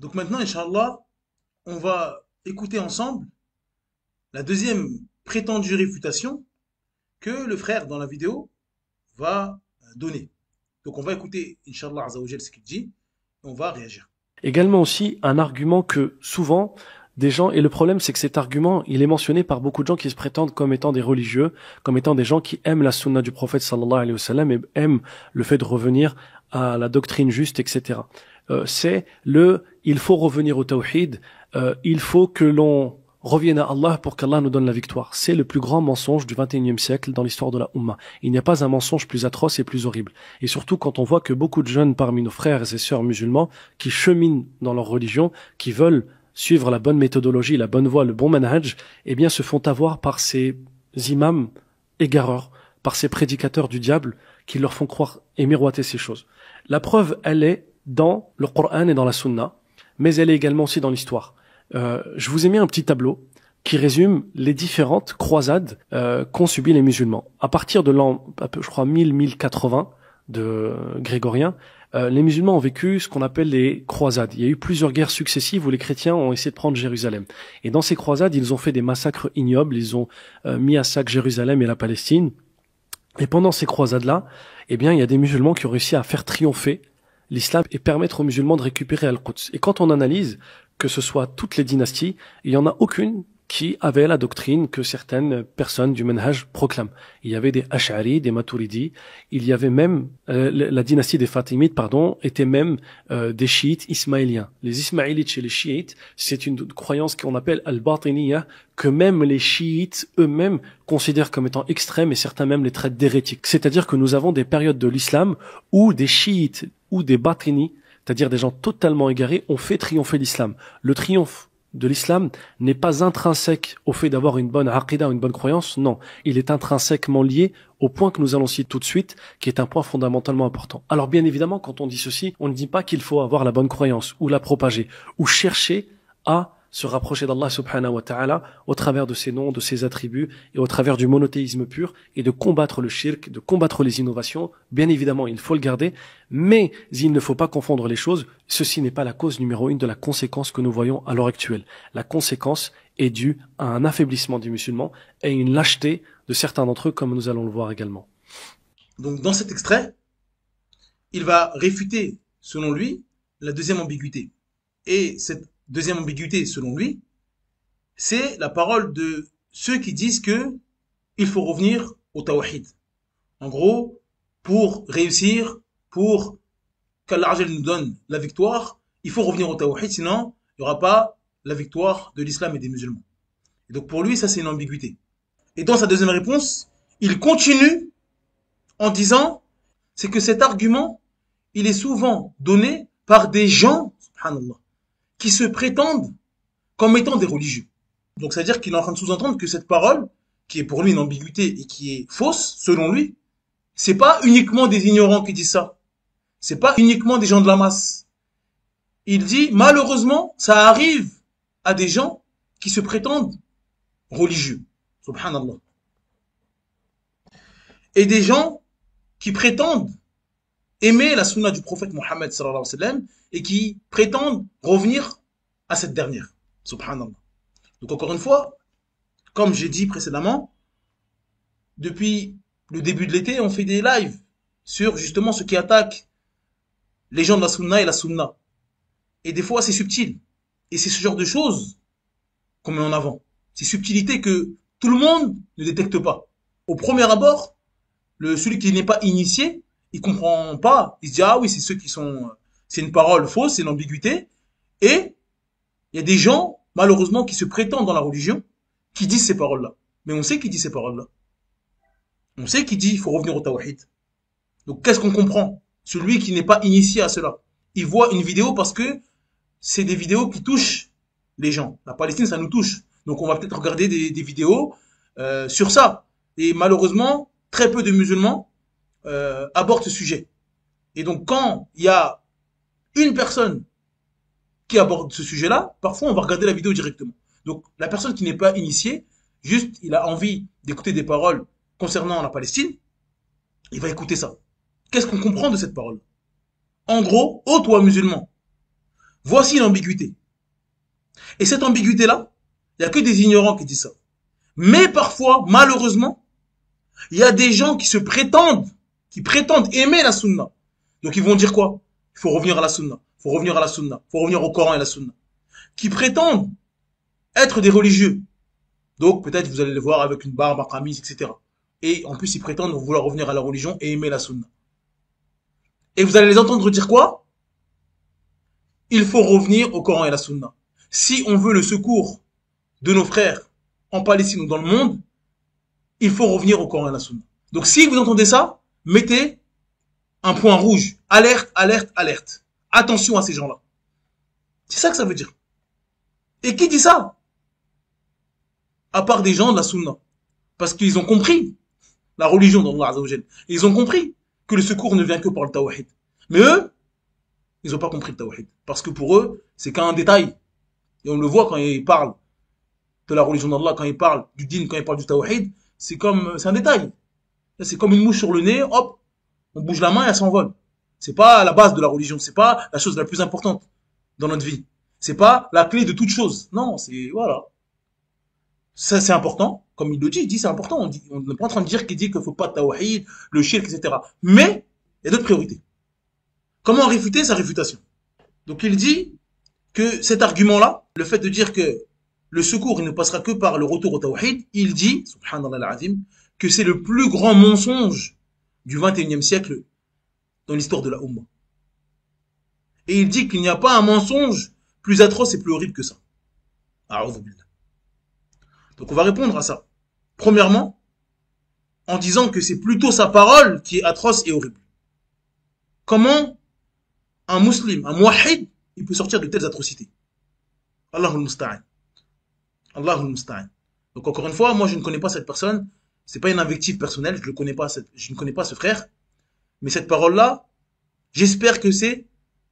Donc maintenant, Inch'Allah, on va écouter ensemble la deuxième prétendue réfutation que le frère dans la vidéo va donner. Donc on va écouter, Inch'Allah Azzawajal, ce qu'il dit, et on va réagir. Également aussi un argument que souvent des gens, et le problème c'est que cet argument il est mentionné par beaucoup de gens qui se prétendent comme étant des religieux, comme étant des gens qui aiment la sunna du prophète sallallahu alayhi wa sallam et aiment le fait de revenir à la doctrine juste, etc. Il faut revenir au tawhid, il faut que l'on revienne à Allah pour qu'Allah nous donne la victoire. C'est le plus grand mensonge du XXIe siècle dans l'histoire de la Ummah. Il n'y a pas un mensonge plus atroce et plus horrible. Et surtout quand on voit que beaucoup de jeunes parmi nos frères et sœurs musulmans qui cheminent dans leur religion, qui veulent suivre la bonne méthodologie, la bonne voie, le bon manhaj, eh bien se font avoir par ces imams égareurs, par ces prédicateurs du diable qui leur font croire et miroiter ces choses. La preuve, elle est dans le Coran et dans la Sunna, mais elle est également aussi dans l'histoire. Je vous ai mis un petit tableau qui résume les différentes croisades qu'ont subi les musulmans. À partir de l'an, je crois, 1000-1080 de grégorien, les musulmans ont vécu ce qu'on appelle les croisades. Il y a eu plusieurs guerres successives où les chrétiens ont essayé de prendre Jérusalem. Et dans ces croisades, ils ont fait des massacres ignobles, ils ont mis à sac Jérusalem et la Palestine. Et pendant ces croisades-là, eh bien, il y a des musulmans qui ont réussi à faire triompher l'islam et permettre aux musulmans de récupérer Al-Quds. Et quand on analyse que ce soit toutes les dynasties, il n'y en a aucune qui avait la doctrine que certaines personnes du Manhaj proclament. Il y avait des Ash'ari, des Maturidi, il y avait même, la dynastie des Fatimides, était même des chiites ismaéliens. Les ismaélites chez les chiites, c'est une croyance qu'on appelle al-Batiniyah, que même les chiites eux-mêmes considèrent comme étant extrêmes et certains même les traitent d'hérétiques. C'est-à-dire que nous avons des périodes de l'islam où des chiites ou des Batini, c'est-à-dire des gens totalement égarés, ont fait triompher l'islam. Le triomphe de l'islam n'est pas intrinsèque au fait d'avoir une bonne aqidah ou une bonne croyance, non. Il est intrinsèquement lié au point que nous allons citer tout de suite, qui est un point fondamentalement important. Alors bien évidemment, quand on dit ceci, on ne dit pas qu'il faut avoir la bonne croyance, ou la propager, ou chercher à se rapprocher d'Allah subhanahu wa ta'ala au travers de ses noms, de ses attributs et au travers du monothéisme pur et de combattre le shirk, de combattre les innovations. Bien évidemment, il faut le garder, mais il ne faut pas confondre les choses. Ceci n'est pas la cause numéro 1 de la conséquence que nous voyons à l'heure actuelle. La conséquence est due à un affaiblissement des musulmans et une lâcheté de certains d'entre eux, comme nous allons le voir également. Donc dans cet extrait, il va réfuter, selon lui, la deuxième ambiguïté. Et cette deuxième ambiguïté, selon lui, c'est la parole de ceux qui disent que il faut revenir au tawhid. En gros, pour réussir, pour qu'Allah nous donne la victoire, il faut revenir au tawhid, sinon il n'y aura pas la victoire de l'islam et des musulmans. Et donc pour lui, ça c'est une ambiguïté. Et dans sa deuxième réponse, il continue en disant, c'est que cet argument, il est souvent donné par des gens, subhanallah, qui se prétendent comme étant des religieux. Donc, c'est-à-dire qu'il est en train de sous-entendre que cette parole, qui est pour lui une ambiguïté et qui est fausse, selon lui, c'est pas uniquement des ignorants qui disent ça. C'est pas uniquement des gens de la masse. Il dit, malheureusement, ça arrive à des gens qui se prétendent religieux. Subhanallah. Et des gens qui prétendent aimer la sunna du prophète Mohammed sallallahu alayhi wa sallam et qui prétendent revenir à cette dernière. Subhanallah. Donc encore une fois, comme j'ai dit précédemment, depuis le début de l'été, on fait des lives sur justement ce qui attaque les gens de la sunna et la sunna. Et des fois, c'est subtil. Et c'est ce genre de choses qu'on met en avant. Ces subtilités que tout le monde ne détecte pas. Au premier abord, celui qui n'est pas initié, il comprend pas. Il se dit, ah oui, c'est ceux qui sont, c'est une parole fausse, c'est l'ambiguïté. Et il y a des gens, malheureusement, qui se prétendent dans la religion, qui disent ces paroles-là. Mais on sait qui dit ces paroles-là. On sait qui dit, il faut revenir au tawhid. Donc, qu'est-ce qu'on comprend? Celui qui n'est pas initié à cela. Il voit une vidéo parce que c'est des vidéos qui touchent les gens. La Palestine, ça nous touche. Donc, on va peut-être regarder des vidéos sur ça. Et malheureusement, très peu de musulmans abordent ce sujet. Et donc, quand il y a une personne qui aborde ce sujet-là, parfois on va regarder la vidéo directement. Donc la personne qui n'est pas initiée, juste il a envie d'écouter des paroles concernant la Palestine, il va écouter ça. Qu'est-ce qu'on comprend de cette parole? En gros, ô toi musulman, Voici l'ambiguïté. Et cette ambiguïté-là, il n'y a que des ignorants qui disent ça. Mais parfois, malheureusement, il y a des gens qui prétendent aimer la sunna. Donc ils vont dire quoi? Il faut revenir à la sunna, il faut revenir à la sunna, il faut revenir au Coran et à la sunna. Qui prétendent être des religieux. Donc peut-être vous allez les voir avec une barbe, un qamis, etc. Et en plus ils prétendent vouloir revenir à la religion et aimer la sunna. Et vous allez les entendre dire quoi? Il faut revenir au Coran et à la sunna. Si on veut le secours de nos frères en Palestine ou dans le monde, il faut revenir au Coran et à la sunna. Donc si vous entendez ça, mettez un point rouge. Alerte, alerte, alerte. Attention à ces gens-là. C'est ça que ça veut dire. Et qui dit ça? À part des gens de la sunna. Parce qu'ils ont compris la religion d'Allah Azza wa Jal. Ils ont compris que le secours ne vient que par le tawhid. Mais eux, ils n'ont pas compris le tawhid. Parce que pour eux, c'est qu'un détail. Et on le voit quand ils parlent de la religion d'Allah, quand ils parlent du din, quand ils parlent du tawhid, c'est un détail. C'est comme une mouche sur le nez, hop, on bouge la main et elle s'envole. C'est pas la base de la religion, c'est pas la chose la plus importante dans notre vie. C'est pas la clé de toute chose. Non, c'est, voilà. Ça, c'est important. Comme il le dit, il dit c'est important. On n'est pas en train de dire qu'il dit qu'il faut pas de tawhid, le shirk, etc. Mais, il y a d'autres priorités. Comment réfuter sa réfutation? Donc il dit que cet argument-là, le fait de dire que le secours, il ne passera que par le retour au tawhid, il dit, subhanallah al-azim, que c'est le plus grand mensonge du 21e siècle dans l'histoire de la Ummah. Et il dit qu'il n'y a pas un mensonge plus atroce et plus horrible que ça. A'udhu billah. Donc on va répondre à ça. Premièrement, en disant que c'est plutôt sa parole qui est atroce et horrible. Comment un musulman, un muwahhid, il peut sortir de telles atrocités? Allahul musta'an. Allahul musta'an. Donc encore une fois, moi je ne connais pas cette personne, c'est pas une invective personnelle, je ne connais pas ce frère, mais cette parole-là, j'espère que c'est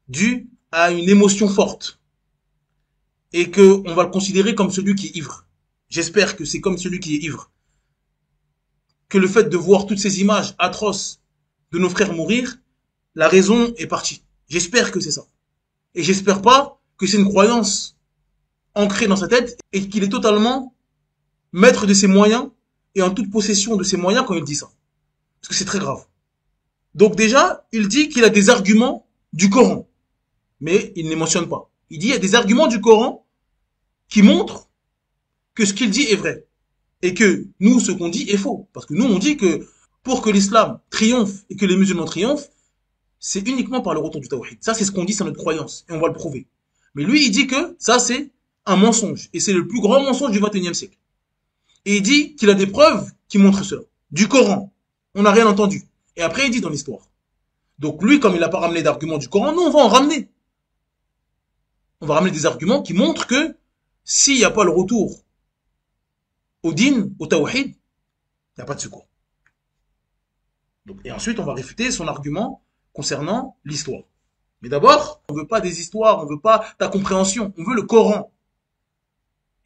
dû à une émotion forte et que on va le considérer comme celui qui est ivre. J'espère que c'est comme celui qui est ivre. Que le fait de voir toutes ces images atroces de nos frères mourir, la raison est partie. J'espère que c'est ça. Et j'espère pas que c'est une croyance ancrée dans sa tête et qu'il est totalement maître de ses moyens et en toute possession de ses moyens quand il dit ça. Parce que c'est très grave. Donc déjà, il dit qu'il a des arguments du Coran. Mais il ne les mentionne pas. Il dit qu'il y a des arguments du Coran qui montrent que ce qu'il dit est vrai. Et que nous, ce qu'on dit est faux. Parce que nous, on dit que pour que l'islam triomphe et que les musulmans triomphent, c'est uniquement par le retour du tawhid. Ça, c'est ce qu'on dit, c'est notre croyance. Et on va le prouver. Mais lui, il dit que ça, c'est un mensonge. Et c'est le plus grand mensonge du 21e siècle. Et il dit qu'il a des preuves qui montrent cela. Du Coran. On n'a rien entendu. Et après, il dit dans l'histoire. Donc lui, comme il n'a pas ramené d'arguments du Coran, nous, on va en ramener. On va ramener des arguments qui montrent que s'il n'y a pas le retour au din, au tawhid, il n'y a pas de secours. Donc, et ensuite, on va réfuter son argument concernant l'histoire. Mais d'abord, on veut pas des histoires, on veut pas ta compréhension, on veut le Coran.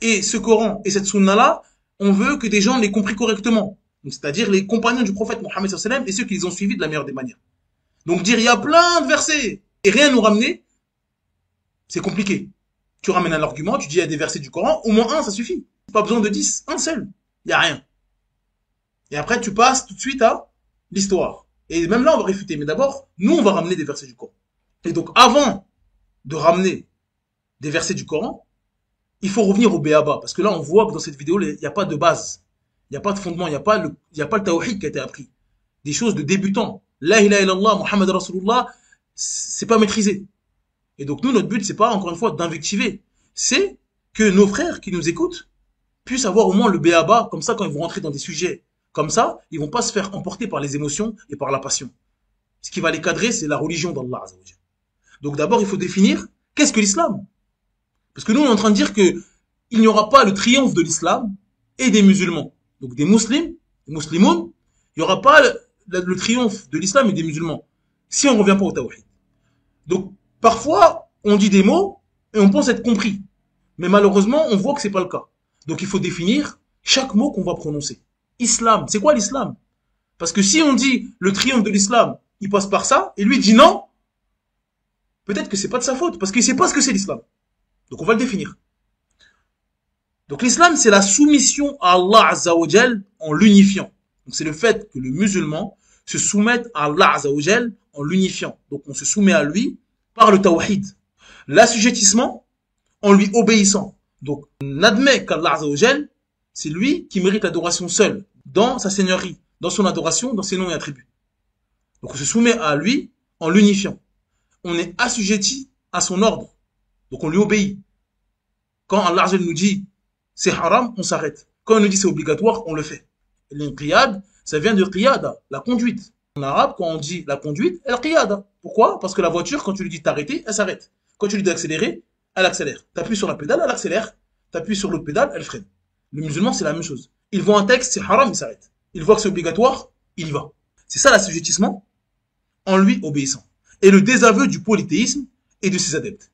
Et ce Coran et cette sunna-là, on veut que des gens l'aient compris correctement. C'est-à-dire les compagnons du prophète Mohammed sallallahu alayhi wa sallam et ceux qui les ont suivis de la meilleure des manières. Donc dire il y a plein de versets et rien nous ramener, c'est compliqué. Tu ramènes un argument, tu dis il y a des versets du Coran, au moins un, ça suffit. Pas besoin de 10, un seul. Il n'y a rien. Et après, tu passes tout de suite à l'histoire. Et même là, on va réfuter. Mais d'abord, nous, on va ramener des versets du Coran. Et donc, avant de ramener des versets du Coran, il faut revenir au béaba. Parce que là, on voit que dans cette vidéo, il n'y a pas de base. Il n'y a pas de fondement. Il n'y a pas le tawhid qui a été appris. Des choses de débutants. La ilaha illallah, Muhammad Rasulullah, c'est pas maîtrisé. Et donc, nous, notre but, c'est pas, encore une fois, d'invectiver. C'est que nos frères qui nous écoutent puissent avoir au moins le béaba. Comme ça, quand ils vont rentrer dans des sujets comme ça, ils vont pas se faire emporter par les émotions et par la passion. Ce qui va les cadrer, c'est la religion d'Allah. Donc d'abord, il faut définir qu'est-ce que l'islam. Parce que nous, on est en train de dire que il n'y aura pas le triomphe de l'islam et des musulmans. Donc des musulmans, des musulmans, il n'y aura pas le triomphe de l'islam et des musulmans si on ne revient pas au tawhid. Donc parfois, on dit des mots et on pense être compris. Mais malheureusement, on voit que c'est pas le cas. Donc il faut définir chaque mot qu'on va prononcer. Islam, c'est quoi l'islam? Parce que si on dit le triomphe de l'islam, il passe par ça, et lui dit non, peut-être que c'est pas de sa faute, parce qu'il sait pas ce que c'est l'islam. Donc on va le définir. Donc l'islam, c'est la soumission à Allah Azza wa Jal en l'unifiant. Donc c'est le fait que le musulman se soumette à Allah Azza wa Jal en l'unifiant. Donc on se soumet à lui par le tawhid. L'assujettissement en lui obéissant. Donc on admet qu'Allah Azza wa Jal, c'est lui qui mérite l'adoration seul, dans sa seigneurie, dans son adoration, dans ses noms et attributs. Donc on se soumet à lui en l'unifiant. On est assujetti à son ordre. Donc on lui obéit. Quand Allah Azza wa Jal nous dit c'est haram, on s'arrête. Quand on nous dit c'est obligatoire, on le fait. L'inqiyad, ça vient de qiyada, la conduite. En arabe, quand on dit la conduite, elle qiyada. Pourquoi? Parce que la voiture, quand tu lui dis d'arrêter, elle s'arrête. Quand tu lui dis d'accélérer, elle accélère. T'appuies sur la pédale, elle accélère. T'appuies sur l'autre pédale, elle freine. Le musulman, c'est la même chose. Il voit un texte, c'est haram, il s'arrête. Il voit que c'est obligatoire, il y va. C'est ça l'assujettissement en lui obéissant. Et le désaveu du polythéisme et de ses adeptes.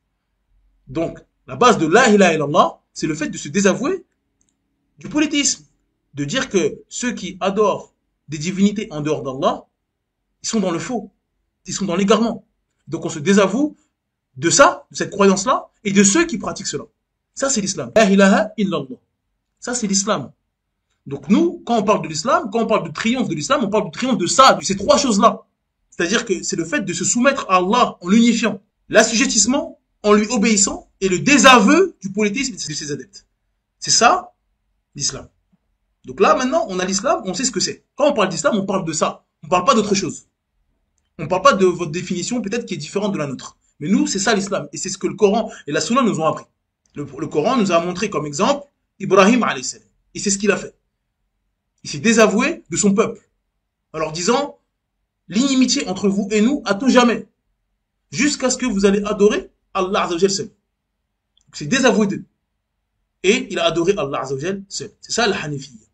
Donc, la base de la ilaha illallah, c'est le fait de se désavouer du polythéisme. De dire que ceux qui adorent des divinités en dehors d'Allah, ils sont dans le faux. Ils sont dans l'égarement. Donc on se désavoue de ça, de cette croyance-là, et de ceux qui pratiquent cela. Ça, c'est l'islam. La ilaha illallah. Ça, c'est l'islam. Donc nous, quand on parle de l'islam, quand on parle de triomphe de l'islam, on parle de triomphe de ça, de ces trois choses-là. C'est-à-dire que c'est le fait de se soumettre à Allah en l'unifiant. L'assujettissement en lui obéissant et le désaveu du polythéisme de ses adeptes. C'est ça, l'islam. Donc là, maintenant, on a l'islam, on sait ce que c'est. Quand on parle d'islam, on parle de ça. On ne parle pas d'autre chose. On ne parle pas de votre définition, peut-être qui est différente de la nôtre. Mais nous, c'est ça l'islam. Et c'est ce que le Coran et la Sunna nous ont appris. Le Coran nous a montré comme exemple Ibrahim alayhi salam. Et c'est ce qu'il a fait. Il s'est désavoué de son peuple. En leur disant, l'inimitié entre vous et nous à tout jamais. Jusqu'à ce que vous allez adorer Allah Azza wa Jal seul. Donc c'est désavoué d'eux. Et il a adoré Allah Azza wa Jal seul. C'est ça la Hanifiyya.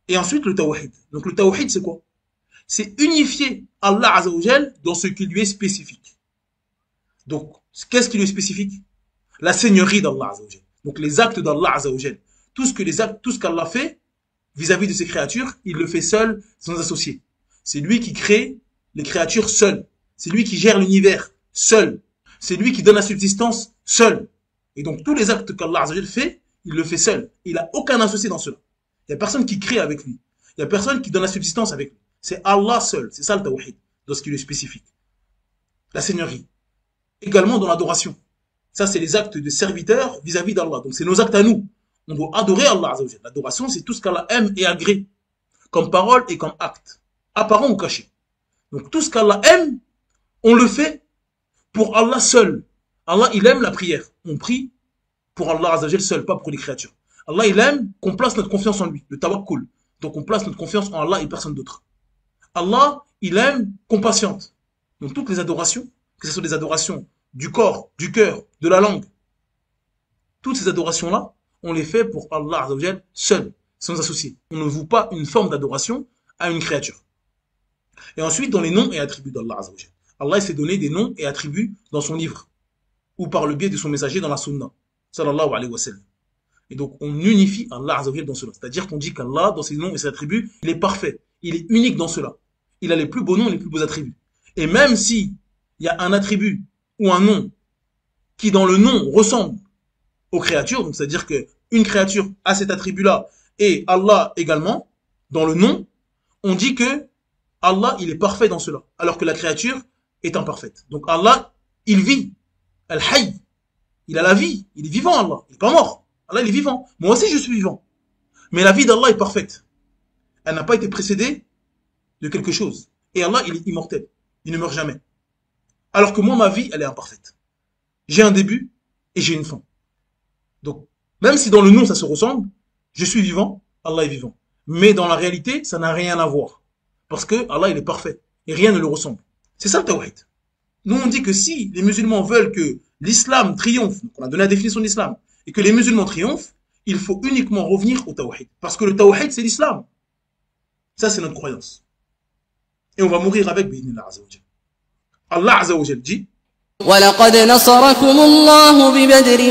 Et ensuite le tawhid. Donc le tawhid c'est quoi? C'est unifier Allah Azza wa Jal dans ce qui lui est spécifique. Donc qu'est-ce qui lui est spécifique? La seigneurie d'Allah Azza wa Jal. Donc les actes d'Allah Azza wa Jal. Tout ce qu'Allah fait vis-à-vis de ses créatures, il le fait seul, sans associé. C'est lui qui crée les créatures seul. C'est lui qui gère l'univers seul. C'est lui qui donne la subsistance seul. Et donc tous les actes qu'Allah Azza wa Jal fait, il le fait seul. Il n'a aucun associé dans cela. Il n'y a personne qui crée avec lui. Il n'y a personne qui donne la subsistance avec lui. C'est Allah seul. C'est ça le tawhid, dans ce qui lui est spécifique. La seigneurie. Également dans l'adoration. Ça, c'est les actes de serviteurs vis-à-vis d'Allah. Donc c'est nos actes à nous. On doit adorer Allah Azza wa Jal. L'adoration, c'est tout ce qu'Allah aime et agrée. Comme parole et comme acte. Apparent ou caché. Donc tout ce qu'Allah aime, on le fait pour Allah seul. Allah, il aime la prière. On prie pour Allah Azza wa Jal seul, pas pour les créatures. Allah, il aime qu'on place notre confiance en lui, le tawakkul. Donc on place notre confiance en Allah et personne d'autre. Allah, il aime qu'on patiente. Donc toutes les adorations, que ce soit des adorations du corps, du cœur, de la langue, toutes ces adorations-là, on les fait pour Allah Azza wa Jal seul, sans associé. On ne voue pas une forme d'adoration à une créature. Et ensuite, dans les noms et attributs d'Allah Azza wa Jal. Allah s'est donné des noms et attributs dans son livre, ou par le biais de son messager dans la sunna, sallallahu alayhi wa sallam. Et donc, on unifie Allah Azza wa Jal dans cela. C'est-à-dire qu'on dit qu'Allah, dans ses noms et ses attributs, il est parfait. Il est unique dans cela. Il a les plus beaux noms et les plus beaux attributs. Et même si il y a un attribut ou un nom qui, dans le nom, ressemble aux créatures, donc c'est-à-dire qu'une créature a cet attribut-là et Allah également, dans le nom, on dit que Allah, il est parfait dans cela, alors que la créature est imparfaite. Donc Allah, il vit. Al-Hayy. Il a la vie. Il est vivant, Allah. Il n'est pas mort. Allah, il est vivant. Moi aussi, je suis vivant. Mais la vie d'Allah est parfaite. Elle n'a pas été précédée de quelque chose. Et Allah, il est immortel. Il ne meurt jamais. Alors que moi, ma vie, elle est imparfaite. J'ai un début et j'ai une fin. Donc, même si dans le nom, ça se ressemble, je suis vivant, Allah est vivant. Mais dans la réalité, ça n'a rien à voir. Parce que Allah, il est parfait. Et rien ne le ressemble. C'est ça le tawhid. Nous, on dit que si les musulmans veulent que l'islam triomphe, donc on a donné la définition de l'islam, et que les musulmans triomphent, il faut uniquement revenir au tawhid. Parce que le tawhid, c'est l'islam. Ça, c'est notre croyance. Et on va mourir avec bi'idhnillah azza wa jal. Allah azza wa jal dit وَلَقَدْ نَصَرَكُمُ اللَّهُ بِبَدْرٍ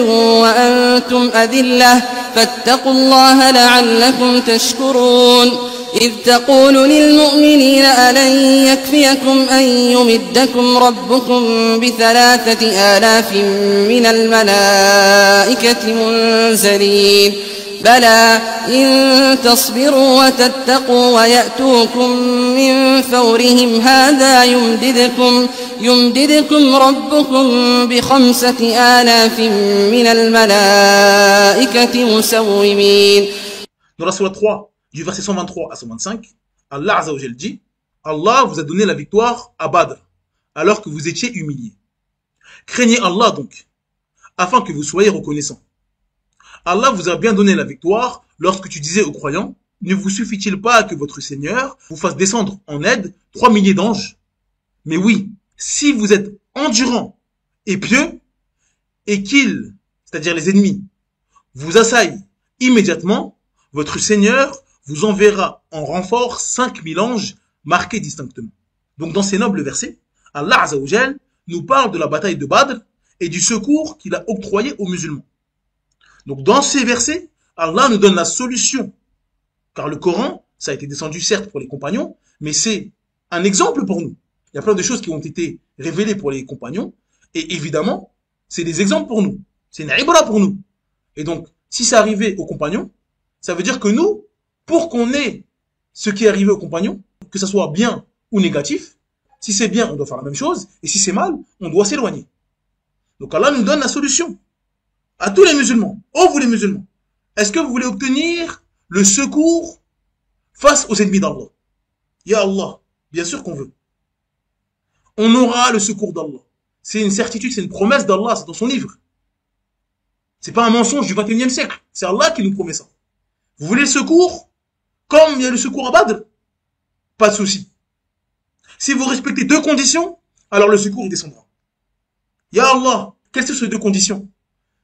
وَأَنْتُمْ أَذِلَّةٌ فَاتَّقُوا اللَّهَ لَعَلَّكُمْ تَشْكُرُونَ إذ تقول للمؤمنين ألن يكفيكم أن يمدكم ربكم ب3 آلاف من الملائكة منزلين بلى إن تصبروا وتتقوا ويأتوكم من فورهم هذا يمددكم ربكم ب5 آلاف من الملائكة مسومين. Dans la sourate 3, du verset 123 à 125, Allah Azza wa Jal dit: Allah vous a donné la victoire à Badr, alors que vous étiez humiliés. Craignez Allah donc, afin que vous soyez reconnaissants. Allah vous a bien donné la victoire lorsque tu disais aux croyants: ne vous suffit-il pas que votre Seigneur vous fasse descendre en aide 3 milliers d'anges? Mais oui, si vous êtes endurants et pieux, et qu'ils, c'est-à-dire les ennemis, vous assaillent immédiatement, votre Seigneur vous enverra en renfort 5000 anges marqués distinctement. Donc dans ces nobles versets, Allah Azza wa Jal nous parle de la bataille de Badr et du secours qu'il a octroyé aux musulmans. Donc dans ces versets, Allah nous donne la solution. Car le Coran, ça a été descendu certes pour les compagnons, mais c'est un exemple pour nous. Il y a plein de choses qui ont été révélées pour les compagnons, et évidemment, c'est des exemples pour nous. C'est une ibra pour nous. Et donc, si c'est arrivé aux compagnons, ça veut dire que nous, pour qu'on ait ce qui est arrivé aux compagnons, que ça soit bien ou négatif, si c'est bien, on doit faire la même chose, et si c'est mal, on doit s'éloigner. Donc Allah nous donne la solution. À tous les musulmans, oh vous les musulmans, est-ce que vous voulez obtenir le secours face aux ennemis d'Allah? Ya Allah, bien sûr qu'on veut. On aura le secours d'Allah. C'est une certitude, c'est une promesse d'Allah, c'est dans son livre. C'est pas un mensonge du 21e siècle, c'est Allah qui nous promet ça. Vous voulez le secours? Comme il y a le secours à Badr? Pas de souci. Si vous respectez 2 conditions, alors le secours il descendra. Ya Allah, quelles sont ces 2 conditions?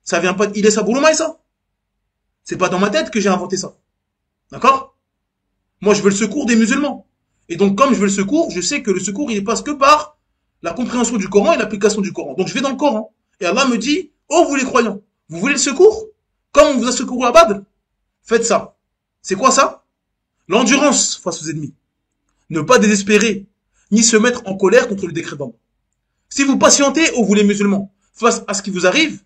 Ça vient pas d'Ilyas Abou Roumaï, ça. C'est pas dans ma tête que j'ai inventé ça. D'accord? Moi, je veux le secours des musulmans. Et donc, comme je veux le secours, je sais que le secours, il passe que par la compréhension du Coran et l'application du Coran. Donc, je vais dans le Coran. Et Allah me dit: oh, vous les croyants, vous voulez le secours? Comme on vous a secouru à Badr? Faites ça. C'est quoi ça? L'endurance face aux ennemis. Ne pas désespérer, ni se mettre en colère contre le décret d'Allah. Si vous patientez, oh, vous les musulmans, face à ce qui vous arrive,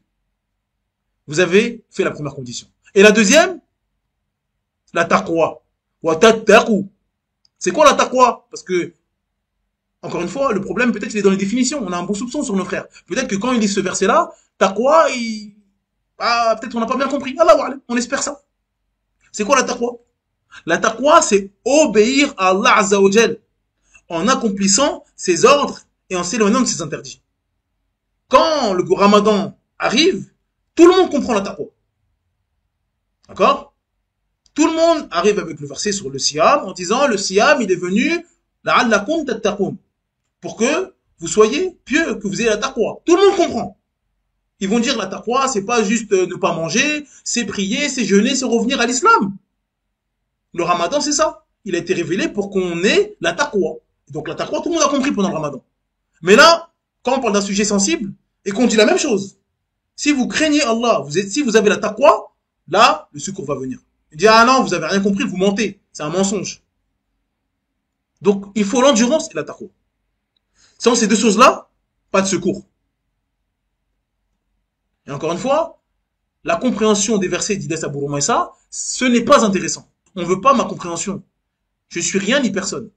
vous avez fait la première condition. Et la deuxième, la taqwa. Wa tattaqu. C'est quoi la taqwa? Parce que, encore une fois, le problème peut-être il est dans les définitions. On a un bon soupçon sur nos frères. Peut-être que quand ils lisent ce verset-là, taqwa, peut-être on n'a pas bien compris. Allah wa'ala, on espère ça. C'est quoi la taqwa? La taqwa, c'est obéir à Allah Azza wa Jal en accomplissant ses ordres et en s'éloignant de ses interdits. Quand le Ramadan arrive, tout le monde comprend la taqwa. D'accord? Tout le monde arrive avec le verset sur le siyam en disant: le siyam, il est venu la'allakum tattaqun, pour que vous soyez pieux, que vous ayez la taqwa. Tout le monde comprend. Ils vont dire la taqwa, c'est pas juste ne pas manger, c'est prier, c'est jeûner, c'est revenir à l'islam. Le ramadan, c'est ça. Il a été révélé pour qu'on ait la taqwa. Donc la taqwa, tout le monde a compris pendant le ramadan. Mais là, quand on parle d'un sujet sensible et qu'on dit la même chose, si vous craignez Allah, si vous avez la taqwa, là, le secours va venir. Il dit: ah non, vous avez rien compris, vous mentez. C'est un mensonge. Donc, il faut l'endurance et la taqwa. Sans ces 2 choses-là, pas de secours. Et encore une fois, la compréhension des versets d'Ilyas Abou Roumaï, ce n'est pas intéressant. On ne veut pas ma compréhension. Je suis rien ni personne.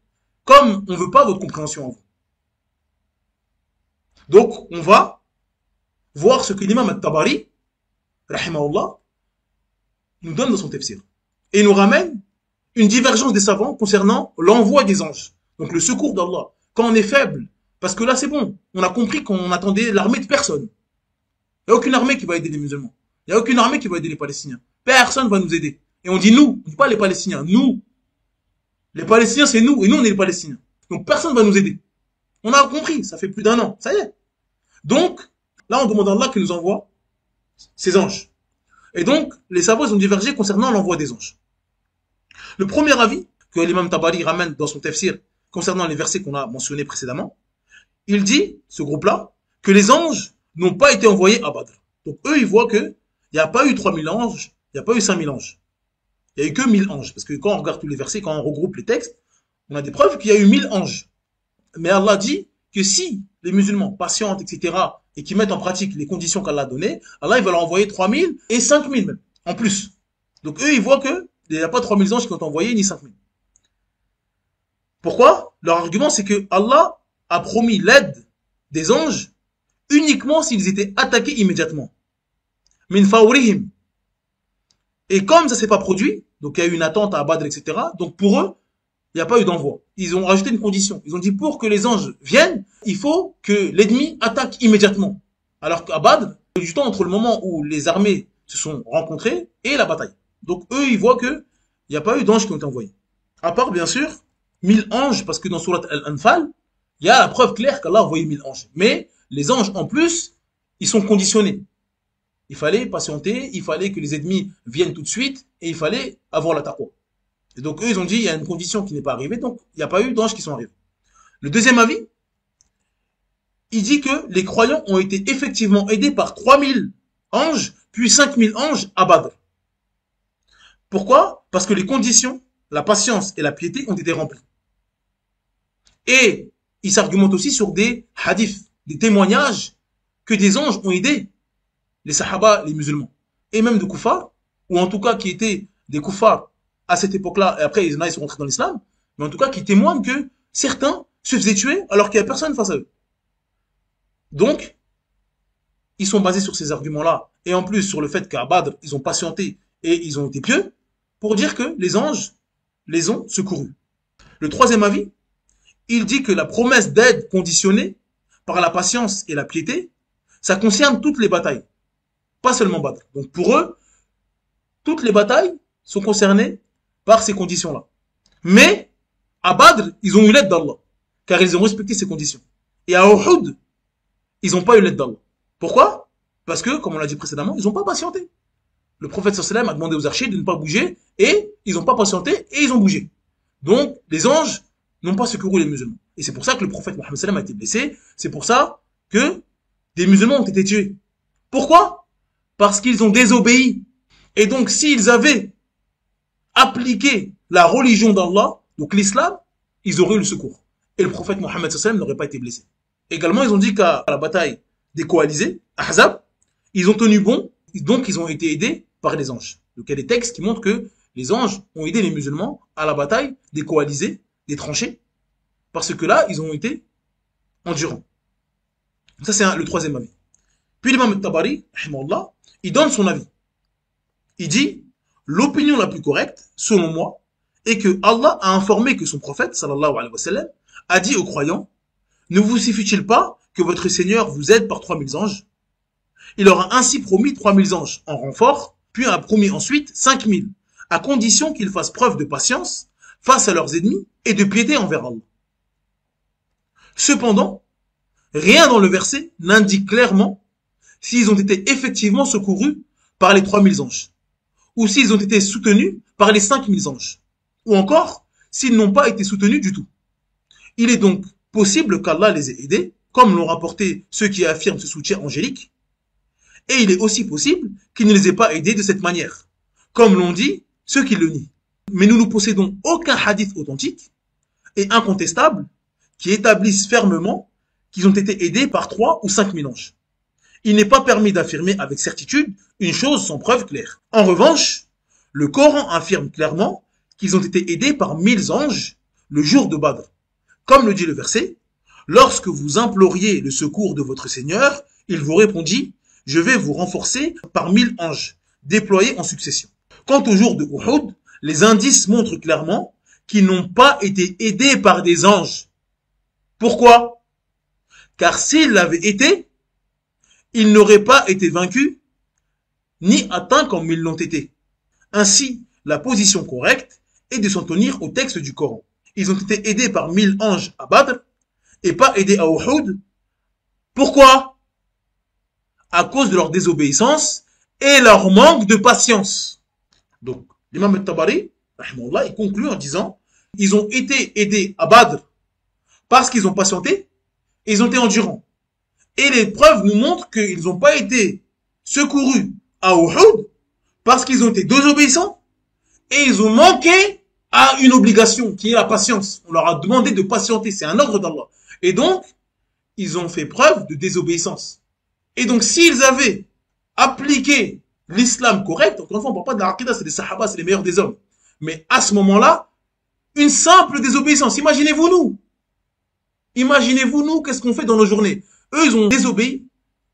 Comme on ne veut pas votre compréhension en vous. Donc, on va voir ce que l'imam al-Tabari, rahimahullah, nous donne dans son tafsir. Et il nous ramène une divergence des savants concernant l'envoi des anges. Donc le secours d'Allah. Quand on est faible, parce que là c'est bon, on a compris qu'on attendait l'armée de personne. Il n'y a aucune armée qui va aider les musulmans. Il n'y a aucune armée qui va aider les Palestiniens. Personne va nous aider. Et on dit nous, on dit pas les Palestiniens, nous. Les Palestiniens c'est nous, et nous on est les Palestiniens. Donc personne va nous aider. On a compris, ça fait plus d'1 an, ça y est. Donc, là on demande à Allah qu'il nous envoie ces anges. Et donc, les savants ont divergé concernant l'envoi des anges. Le premier avis que l'imam Tabari ramène dans son tafsir concernant les versets qu'on a mentionnés précédemment, il dit, ce groupe-là, que les anges n'ont pas été envoyés à Badr. Donc eux, ils voient qu'il n'y a pas eu 3000 anges, il n'y a pas eu 5000 anges. Il n'y a eu que 1000 anges. Parce que quand on regarde tous les versets, quand on regroupe les textes, on a des preuves qu'il y a eu 1000 anges. Mais Allah dit que si les musulmans patientent, etc., et qui mettent en pratique les conditions qu'Allah a données, Allah il va leur envoyer 3000 et 5000 même, en plus. Donc eux, ils voient que il n'y a pas 3000 anges qui ont envoyé, ni 5000. Pourquoi? Leur argument, c'est que Allah a promis l'aide des anges uniquement s'ils étaient attaqués immédiatement. Min fawrihim. Et comme ça s'est pas produit, donc il y a eu une attente à Badr, etc., donc pour eux, il n'y a pas eu d'envoi. Ils ont rajouté une condition. Ils ont dit pour que les anges viennent, il faut que l'ennemi attaque immédiatement. Alors qu'à Badr, il y a eu du temps entre le moment où les armées se sont rencontrées et la bataille. Donc eux, ils voient que il n'y a pas eu d'anges qui ont été envoyés. À part, bien sûr, 1000 anges, parce que dans Surat Al-Anfal, il y a la preuve claire qu'Allah a envoyé 1000 anges. Mais les anges, en plus, ils sont conditionnés. Il fallait patienter, il fallait que les ennemis viennent tout de suite, et il fallait avoir la taqwa. Et donc eux, ils ont dit, il y a une condition qui n'est pas arrivée, donc il n'y a pas eu d'anges qui sont arrivés. Le deuxième avis, il dit que les croyants ont été effectivement aidés par 3000 anges, puis 5000 anges à Badr. Pourquoi? Parce que les conditions, la patience et la piété ont été remplies. Et il s'argumente aussi sur des hadiths, des témoignages que des anges ont aidé les sahaba, les musulmans, et même des koufars, ou en tout cas qui étaient des koufars à cette époque-là, et après ils sont rentrés dans l'islam, mais en tout cas qui témoignent que certains se faisaient tuer alors qu'il n'y a personne face à eux. Donc, ils sont basés sur ces arguments-là, et en plus sur le fait qu'à Badr, ils ont patienté et ils ont été pieux, pour dire que les anges les ont secourus. Le troisième avis, il dit que la promesse d'aide conditionnée par la patience et la piété, ça concerne toutes les batailles, pas seulement Badr. Donc pour eux, toutes les batailles sont concernées par ces conditions-là. Mais à Badr, ils ont eu l'aide d'Allah, car ils ont respecté ces conditions. Et à Uhud, ils n'ont pas eu l'aide d'Allah. Pourquoi? Parce que, comme on l'a dit précédemment, ils n'ont pas patienté. Le prophète sallallahu alayhi wa sallam a demandé aux archers de ne pas bouger, et ils n'ont pas patienté, et ils ont bougé. Donc, les anges n'ont pas secouru les musulmans. Et c'est pour ça que le prophète Mohammed sallam a été blessé. C'est pour ça que des musulmans ont été tués. Pourquoi? Parce qu'ils ont désobéi. Et donc, s'ils avaient appliqué la religion d'Allah, donc l'islam, ils auraient eu le secours. Et le prophète Mohammed sallam n'aurait pas été blessé. Également, ils ont dit qu'à la bataille des coalisés, Ahzab, ils ont tenu bon, donc ils ont été aidés par les anges. Donc il y a des textes qui montrent que les anges ont aidé les musulmans à la bataille des coalisés, des tranchées, parce que là, ils ont été endurants. Ça, c'est le troisième avis. Puis l'imam al-Tabari, il donne son avis. Il dit, l'opinion la plus correcte, selon moi, est que Allah a informé que son prophète, sallallahu alayhi wa sallam, a dit aux croyants, ne vous suffit-il pas que votre Seigneur vous aide par 3000 anges? Il leur a ainsi promis 3000 anges en renfort, puis a promis ensuite 5000, à condition qu'ils fassent preuve de patience face à leurs ennemis et de piété envers Allah. Cependant, rien dans le verset n'indique clairement s'ils ont été effectivement secourus par les 3000 anges, ou s'ils ont été soutenus par les 5000 anges, ou encore s'ils n'ont pas été soutenus du tout. Il est donc possible qu'Allah les ait aidés, comme l'ont rapporté ceux qui affirment ce soutien angélique, et il est aussi possible qu'il ne les ait pas aidés de cette manière, comme l'ont dit ceux qui le nient. Mais nous ne possédons aucun hadith authentique et incontestable qui établisse fermement qu'ils ont été aidés par 3 ou 5 000 anges. Il n'est pas permis d'affirmer avec certitude une chose sans preuve claire. En revanche, le Coran affirme clairement qu'ils ont été aidés par 1000 anges le jour de Badr. Comme le dit le verset, « Lorsque vous imploriez le secours de votre Seigneur, il vous répondit, je vais vous renforcer par 1000 anges, déployés en succession. » Quant au jour de Uhud, les indices montrent clairement qu'ils n'ont pas été aidés par des anges. Pourquoi? Car s'ils l'avaient été, ils n'auraient pas été vaincus, ni atteints comme ils l'ont été. Ainsi, la position correcte est de s'en tenir au texte du Coran. Ils ont été aidés par 1000 anges à Badr, et pas aidés à Uhud. Pourquoi? À cause de leur désobéissance et leur manque de patience. Donc, l'imam al-Tabari, il conclut en disant, ils ont été aidés à Badr parce qu'ils ont patienté et ils ont été endurants. Et les preuves nous montrent qu'ils n'ont pas été secourus à Uhud parce qu'ils ont été désobéissants et ils ont manqué à une obligation qui est la patience. On leur a demandé de patienter, c'est un ordre d'Allah. Et donc, ils ont fait preuve de désobéissance. Et donc, s'ils avaient appliqué l'islam correct, encore une fois, on ne parle pas de la Aqidah, c'est des Sahaba, c'est les meilleurs des hommes. Mais à ce moment-là, une simple désobéissance. Imaginez-vous nous. Imaginez-vous nous, qu'est-ce qu'on fait dans nos journées. Eux, ils ont désobéi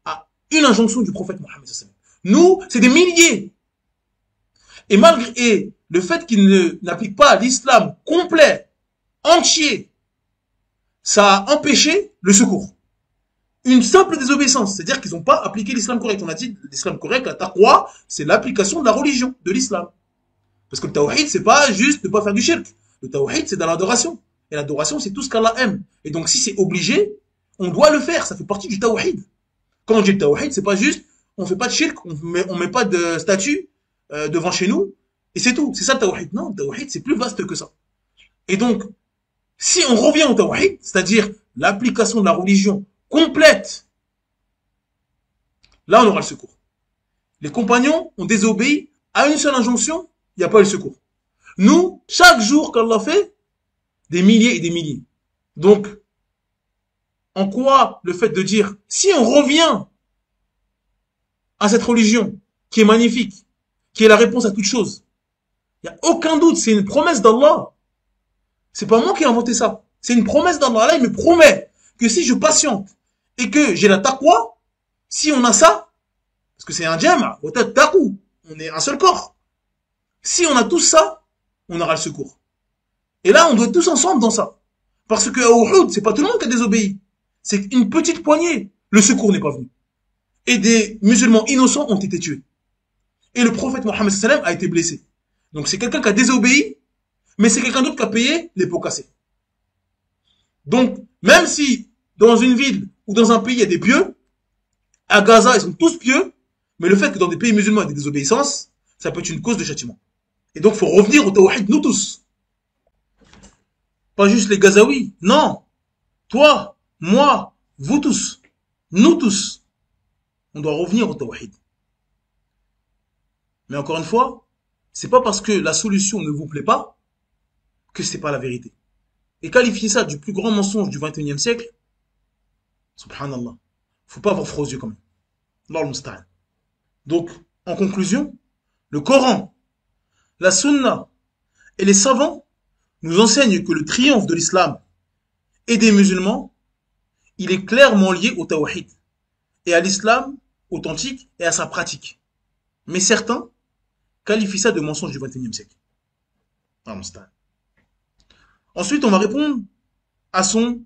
à une injonction du prophète Mohammed. Nous, c'est des milliers. Et malgré le fait qu'ils n'appliquent pas l'islam complet, entier, ça a empêché le secours. Une simple désobéissance, c'est-à-dire qu'ils n'ont pas appliqué l'islam correct. On a dit l'islam correct, la taqwa, c'est l'application de la religion, de l'islam. Parce que le tawhid, c'est pas juste ne pas faire du shirk. Le tawhid, c'est dans l'adoration. Et l'adoration, c'est tout ce qu'Allah aime. Et donc, si c'est obligé, on doit le faire. Ça fait partie du tawhid. Quand on dit le tawhid, c'est pas juste, on fait pas de shirk, on met pas de statue devant chez nous, et c'est tout. C'est ça le tawhid. Non, le tawhid, c'est plus vaste que ça. Et donc, si on revient au tawhid, c'est-à-dire l'application de la religion complète, là, on aura le secours. Les compagnons ont désobéi à une seule injonction, il n'y a pas eu le secours. Nous, chaque jour qu'Allah fait, des milliers et des milliers. Donc, en quoi le fait de dire, si on revient à cette religion qui est magnifique, qui est la réponse à toute chose, il n'y a aucun doute, c'est une promesse d'Allah. C'est pas moi qui ai inventé ça. C'est une promesse d'Allah. Allah, il me promet que si je patiente et que j'ai la taqwa, si on a ça, parce que c'est un jama', on est un seul corps. Si on a tout ça, on aura le secours. Et là, on doit être tous ensemble dans ça. Parce que à Uhud, c'est pas tout le monde qui a désobéi. C'est une petite poignée. Le secours n'est pas venu. Et des musulmans innocents ont été tués. Et le prophète Mohammed sallam a été blessé. Donc c'est quelqu'un qui a désobéi, mais c'est quelqu'un d'autre qui a payé les pots cassés. Donc, même si dans une ville ou dans un pays il y a des pieux, à Gaza ils sont tous pieux, mais le fait que dans des pays musulmans il y ait des désobéissances, ça peut être une cause de châtiment. Et donc il faut revenir au tawhid, nous tous. Pas juste les Gazaouis, non. Toi, moi, vous tous, nous tous, on doit revenir au tawhid. Mais encore une fois, c'est pas parce que la solution ne vous plaît pas que c'est pas la vérité. Et qualifier ça du plus grand mensonge du 21e siècle, subhanallah, faut pas avoir froid aux yeux quand même. Allah al-Musta'an. Donc, en conclusion, le Coran, la Sunna et les savants nous enseignent que le triomphe de l'islam et des musulmans, il est clairement lié au tawhid et à l'islam authentique et à sa pratique. Mais certains qualifient ça de mensonge du 21e siècle. Ensuite, on va répondre à son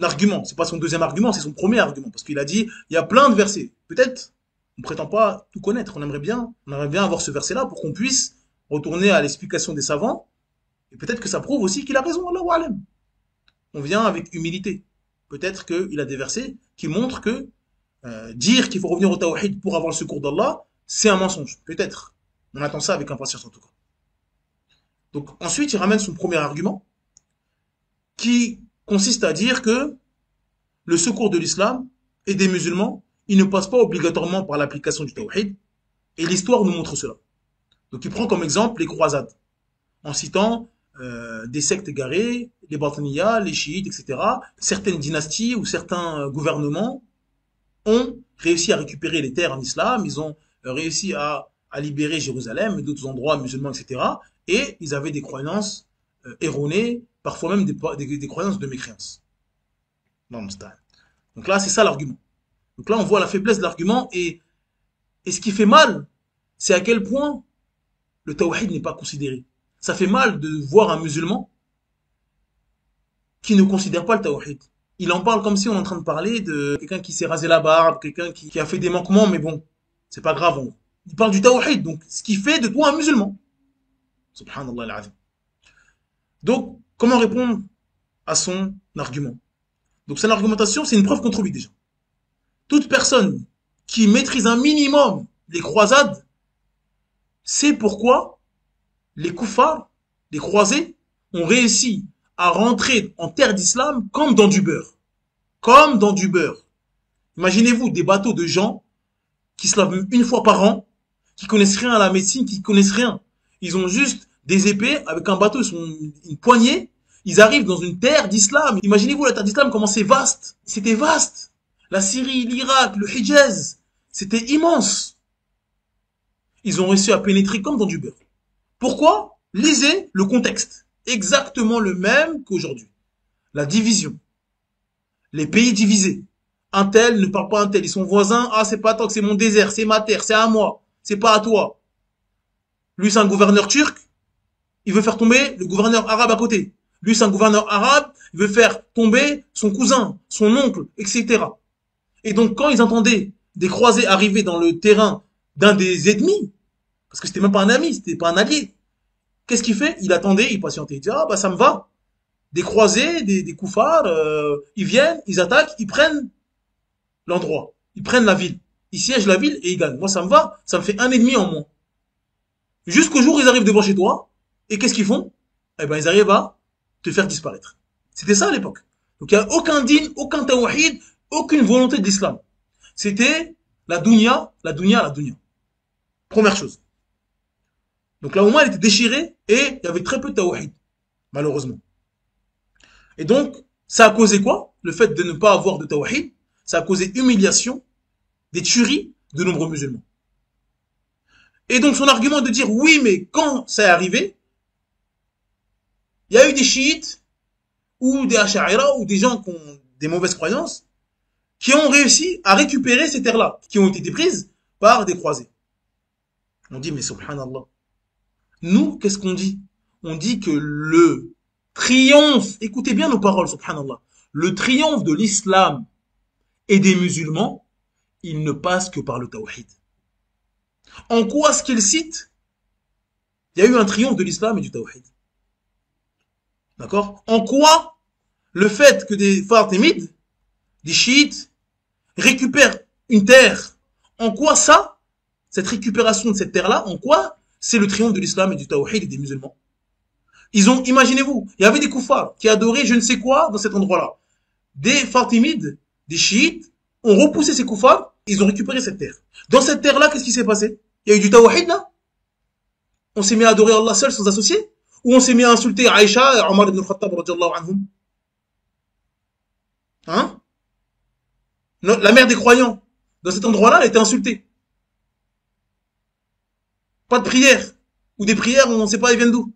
argument. C'est pas son deuxième argument, c'est son premier argument. Parce qu'il a dit, il y a plein de versets. Peut-être, on ne prétend pas tout connaître. On aimerait bien avoir ce verset-là pour qu'on puisse retourner à l'explication des savants. Et peut-être que ça prouve aussi qu'il a raison, Allahu a'lam. On vient avec humilité. Peut-être qu'il a des versets qui montrent que dire qu'il faut revenir au tawhid pour avoir le secours d'Allah, c'est un mensonge. Peut-être. On attend ça avec impatience en tout cas. Donc ensuite, il ramène son premier argument qui consiste à dire que le secours de l'islam et des musulmans, il ne passe pas obligatoirement par l'application du tawhid. Et l'histoire nous montre cela. Donc il prend comme exemple les croisades, en citant des sectes égarées, les Batiniyas, les chiites, etc. Certaines dynasties ou certains gouvernements ont réussi à récupérer les terres en islam, ils ont réussi à libérer Jérusalem et d'autres endroits musulmans, etc. Et ils avaient des croyances erronées, parfois même des croyances de mécréance. Donc là, c'est ça l'argument. Donc là, on voit la faiblesse de l'argument et ce qui fait mal, c'est à quel point le tawhid n'est pas considéré. Ça fait mal de voir un musulman qui ne considère pas le tawhid. Il en parle comme si on est en train de parler de quelqu'un qui s'est rasé la barbe, quelqu'un qui a fait des manquements, mais bon, c'est pas grave. Il parle du tawhid, donc ce qui fait de toi un musulman. Subhanallah al-azim. Donc, comment répondre à son argument? Donc, son argumentation, c'est une preuve contre lui déjà. Toute personne qui maîtrise un minimum les croisades sait pourquoi les koufars, les croisés, ont réussi à rentrer en terre d'islam comme dans du beurre. Comme dans du beurre. Imaginez-vous des bateaux de gens qui se lavent une fois par an, qui connaissent rien à la médecine, qui connaissent rien. Ils ont juste des épées, avec un bateau, ils sont une poignée, ils arrivent dans une terre d'islam. Imaginez-vous la terre d'islam, comment c'est vaste. C'était vaste. La Syrie, l'Irak, le Hijaz, c'était immense. Ils ont réussi à pénétrer comme dans du beurre. Pourquoi? Lisez le contexte. Exactement le même qu'aujourd'hui. La division. Les pays divisés. Un tel ne parle pas un tel. Ils sont voisins. Ah, c'est pas toi que c'est mon désert, c'est ma terre, c'est à moi. C'est pas à toi. Lui, c'est un gouverneur turc. Il veut faire tomber le gouverneur arabe à côté. Lui, c'est un gouverneur arabe. Il veut faire tomber son cousin, son oncle, etc. Et donc, quand ils entendaient des croisés arriver dans le terrain d'un des ennemis, parce que c'était même pas un ami, c'était pas un allié, qu'est-ce qu'il fait? Il attendait, il patientait. Il dit, ah, bah, ça me va. Des croisés, des koufars, ils viennent, ils attaquent, ils prennent l'endroit. Ils prennent la ville. Ils siègent la ville et ils gagnent. Moi, ça me va. Ça me fait un ennemi en moins. Jusqu'au jour où ils arrivent devant chez toi. Et qu'est-ce qu'ils font? Eh ben, ils arrivent à te faire disparaître. C'était ça à l'époque. Donc, il n'y a aucun din, aucun tawhid, aucune volonté de l'islam. C'était la dunya, la dunya, la dunya. Première chose. Donc, la Oumma, elle était déchirée et il y avait très peu de tawhid. Malheureusement. Et donc, ça a causé quoi? Le fait de ne pas avoir de tawhid, ça a causé humiliation, des tueries de nombreux musulmans. Et donc, son argument de dire, oui, mais quand ça est arrivé, il y a eu des chiites, ou des asha'ira, ou des gens qui ont des mauvaises croyances, qui ont réussi à récupérer ces terres-là, qui ont été prises par des croisés. On dit, mais subhanallah. Nous, qu'est-ce qu'on dit? On dit que le triomphe, écoutez bien nos paroles, subhanallah, le triomphe de l'islam et des musulmans, il ne passe que par le tawhid. En quoi ce qu'il cite? Il y a eu un triomphe de l'islam et du tawhid. D'accord? En quoi le fait que des Fatimides, des chiites, récupèrent une terre, en quoi ça, cette récupération de cette terre-là, en quoi c'est le triomphe de l'islam et du tawhid et des musulmans? Ils ont, imaginez-vous, il y avait des koufars qui adoraient je ne sais quoi dans cet endroit-là. Des Fatimides, des chiites, ont repoussé ces koufars, ils ont récupéré cette terre. Dans cette terre-là, qu'est-ce qui s'est passé? Il y a eu du tawhid là? On s'est mis à adorer Allah seul sans associer? Ou on s'est mis à insulter Aïcha et Omar ibn al-Khattab radiyallahu anhum? Hein? La mère des croyants, dans cet endroit-là, elle a été insultée. Pas de prière. Ou des prières, on ne sait pas elles viennent d'où.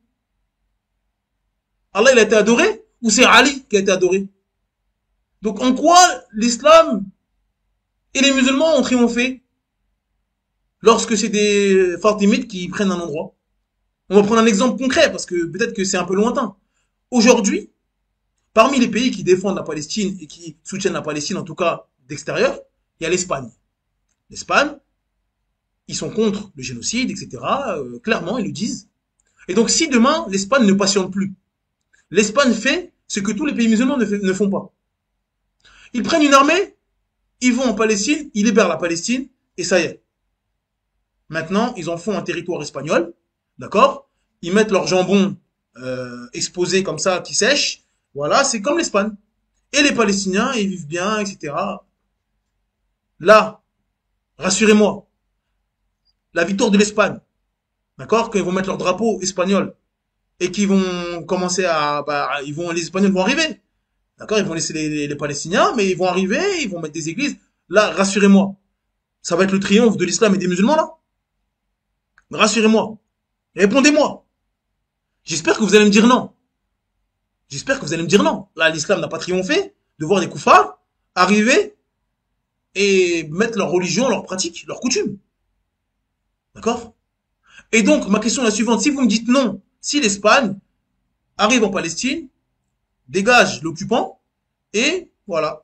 Allah, il a été adoré? Ou c'est Ali qui a été adoré? Donc, en quoi l'islam et les musulmans ont triomphé lorsque c'est des Fatimides qui prennent un endroit? On va prendre un exemple concret parce que peut-être que c'est un peu lointain. Aujourd'hui, parmi les pays qui défendent la Palestine et qui soutiennent la Palestine, en tout cas d'extérieur, il y a l'Espagne. L'Espagne, ils sont contre le génocide, etc. Clairement, ils le disent. Et donc, si demain, l'Espagne ne patiente plus, l'Espagne fait ce que tous les pays musulmans ne font pas. Ils prennent une armée, ils vont en Palestine, ils libèrent la Palestine, et ça y est. Maintenant, ils en font un territoire espagnol, d'accord? Ils mettent leur jambon exposé comme ça, qui sèche. Voilà, c'est comme l'Espagne. Et les Palestiniens, ils vivent bien, etc. Là, rassurez-moi, la victoire de l'Espagne, d'accord? Quand ils vont mettre leur drapeau espagnol et qu'ils vont commencer à... les Espagnols vont arriver. D'accord? Ils vont laisser les Palestiniens, mais ils vont arriver, ils vont mettre des églises. Là, rassurez-moi, ça va être le triomphe de l'islam et des musulmans, là? Rassurez-moi. Répondez-moi. J'espère que vous allez me dire non. J'espère que vous allez me dire non. Là, l'islam n'a pas triomphé de voir des koufars arriver et mettre leur religion, leur pratique, leur coutume. D'accord? Et donc, ma question est la suivante. Si vous me dites non, si l'Espagne arrive en Palestine, dégage l'occupant, et voilà.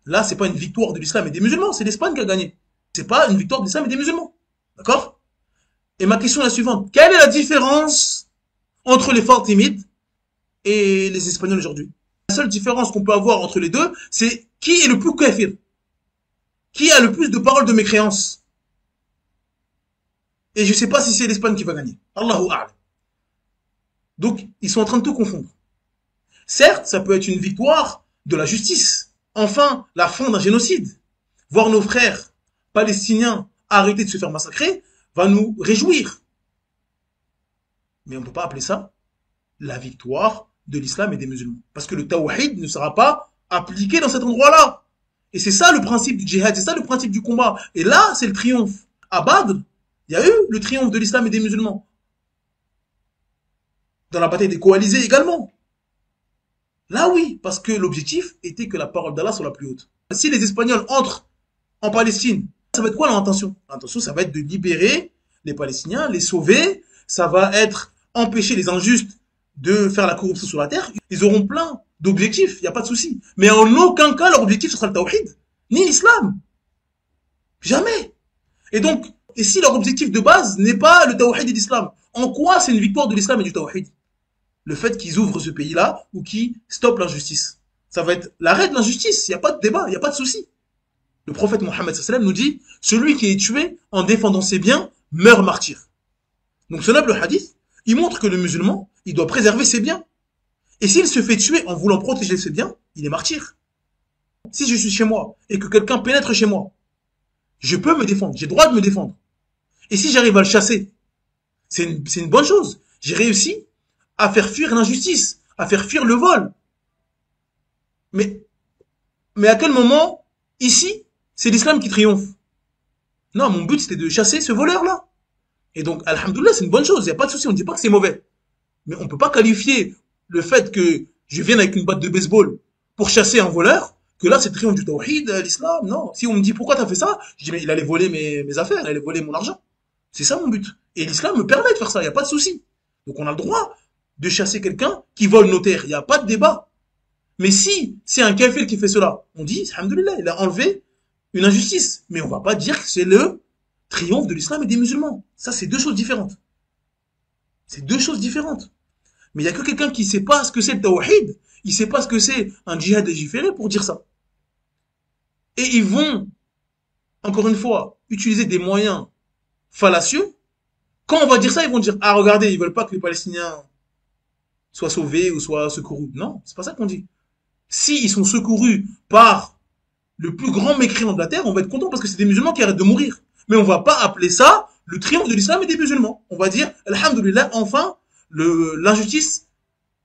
Là, c'est pas une victoire de l'islam et des musulmans, c'est l'Espagne qui a gagné. C'est pas une victoire de l'islam et des musulmans. D'accord? Et ma question est la suivante. Quelle est la différence entre les Fatimides et les Espagnols aujourd'hui? La seule différence qu'on peut avoir entre les deux, c'est qui est le plus kafir? Qui a le plus de paroles de mécréance? Et je sais pas si c'est l'Espagne qui va gagner. Allahu a'lam. Donc, ils sont en train de tout confondre. Certes, ça peut être une victoire de la justice. Enfin, la fin d'un génocide. Voir nos frères palestiniens arrêter de se faire massacrer va nous réjouir. Mais on ne peut pas appeler ça la victoire de l'islam et des musulmans. Parce que le tawhid ne sera pas appliqué dans cet endroit-là. Et c'est ça le principe du djihad, c'est ça le principe du combat. Et là, c'est le triomphe. À Badr, il y a eu le triomphe de l'islam et des musulmans. Dans la bataille des coalisés également. Là oui, parce que l'objectif était que la parole d'Allah soit la plus haute. Si les Espagnols entrent en Palestine, ça va être quoi leur intention? L'intention, ça va être de libérer les Palestiniens, les sauver, ça va être empêcher les injustes de faire la corruption sur la terre. Ils auront plein d'objectifs, il n'y a pas de souci. Mais en aucun cas, leur objectif, ce sera le tawhid, ni l'islam. Jamais. Et donc, et si leur objectif de base n'est pas le tawhid et l'islam, en quoi c'est une victoire de l'islam et du tawhid? Le fait qu'ils ouvrent ce pays-là ou qu'ils stoppent l'injustice. Ça va être l'arrêt de l'injustice, il n'y a pas de débat, il n'y a pas de souci. Le prophète Mohammed sallam nous dit, celui qui est tué en défendant ses biens meurt martyr. Donc ce noble hadith, il montre que le musulman, il doit préserver ses biens. Et s'il se fait tuer en voulant protéger ses biens, il est martyr. Si je suis chez moi et que quelqu'un pénètre chez moi, je peux me défendre, j'ai le droit de me défendre. Et si j'arrive à le chasser, c'est une bonne chose. J'ai réussi à faire fuir l'injustice, à faire fuir le vol. Mais à quel moment, ici, c'est l'islam qui triomphe? Non, mon but c'était de chasser ce voleur-là. Et donc, alhamdoulilah, c'est une bonne chose, il n'y a pas de souci, on ne dit pas que c'est mauvais. Mais on ne peut pas qualifier le fait que je vienne avec une batte de baseball pour chasser un voleur, que là c'est le triomphe du tawhid, l'islam, non. Si on me dit pourquoi t'as fait ça, je dis mais il allait voler mes affaires, il allait voler mon argent. C'est ça mon but. Et l'islam me permet de faire ça, il n'y a pas de souci. Donc on a le droit de chasser quelqu'un qui vole nos terres, il n'y a pas de débat. Mais si c'est un kafir qui fait cela, on dit, alhamdoulilah, il a enlevé une injustice. Mais on va pas dire que c'est le triomphe de l'islam et des musulmans. Ça, c'est deux choses différentes. C'est deux choses différentes. Mais il y a que quelqu'un qui sait pas ce que c'est le tawhid, il sait pas ce que c'est un djihad légiféré pour dire ça. Et ils vont, encore une fois, utiliser des moyens fallacieux. Quand on va dire ça, ils vont dire, ah regardez, ils veulent pas que les Palestiniens soient sauvés ou soient secourus. Non, c'est pas ça qu'on dit. Si ils sont secourus par le plus grand mécréant de la terre, on va être content parce que c'est des musulmans qui arrêtent de mourir. Mais on va pas appeler ça le triomphe de l'islam et des musulmans. On va dire, alhamdoulilah, enfin, l'injustice